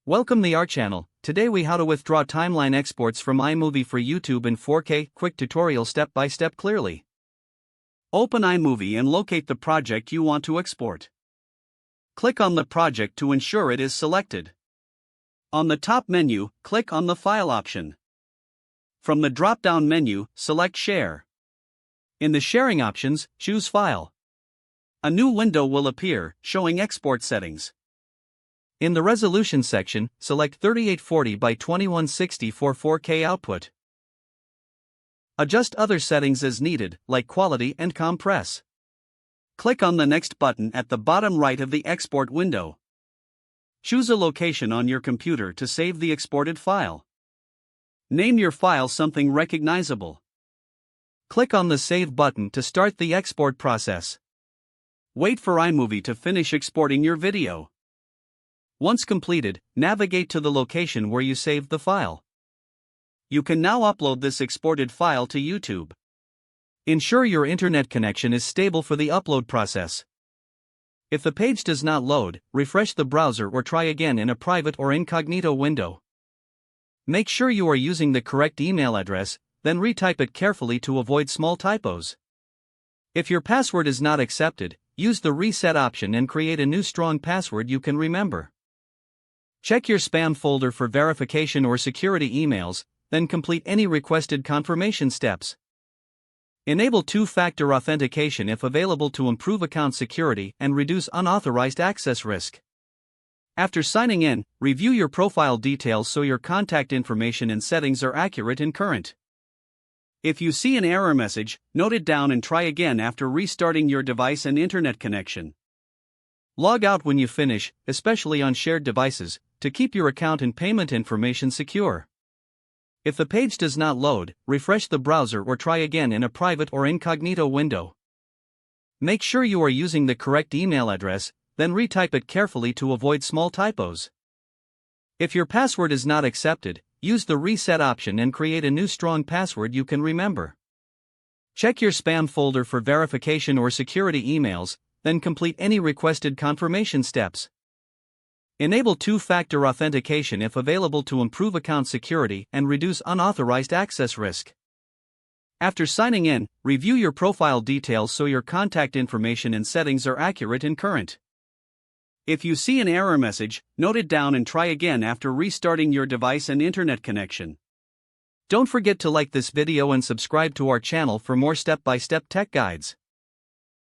Welcome the our channel. Today we how to withdraw timeline exports from iMovie for YouTube in 4K, quick tutorial step by step clearly. Open iMovie and locate the project you want to export. Click on the project to ensure it is selected. On the top menu, click on the File option. From the drop-down menu, select Share. In the sharing options, choose File. A new window will appear, showing export settings. In the resolution section, select 3840 by 2160 for 4K output. Adjust other settings as needed, like quality and compress. Click on the Next button at the bottom right of the export window. Choose a location on your computer to save the exported file. Name your file something recognizable. Click on the Save button to start the export process. Wait for iMovie to finish exporting your video. Once completed, navigate to the location where you saved the file. You can now upload this exported file to YouTube. Ensure your internet connection is stable for the upload process. If the page does not load, refresh the browser or try again in a private or incognito window. Make sure you are using the correct email address, then retype it carefully to avoid small typos. If your password is not accepted, use the reset option and create a new strong password you can remember. Check your spam folder for verification or security emails, then complete any requested confirmation steps. Enable two-factor authentication if available to improve account security and reduce unauthorized access risk. After signing in, review your profile details so your contact information and settings are accurate and current. If you see an error message, note it down and try again after restarting your device and internet connection. Log out when you finish, especially on shared devices, to keep your account and payment information secure. If the page does not load, refresh the browser or try again in a private or incognito window. Make sure you are using the correct email address, then retype it carefully to avoid small typos. If your password is not accepted, use the reset option and create a new strong password you can remember. Check your spam folder for verification or security emails, then complete any requested confirmation steps. Enable two-factor authentication if available to improve account security and reduce unauthorized access risk. After signing in, review your profile details so your contact information and settings are accurate and current. If you see an error message, note it down and try again after restarting your device and internet connection. Don't forget to like this video and subscribe to our channel for more step-by-step tech guides.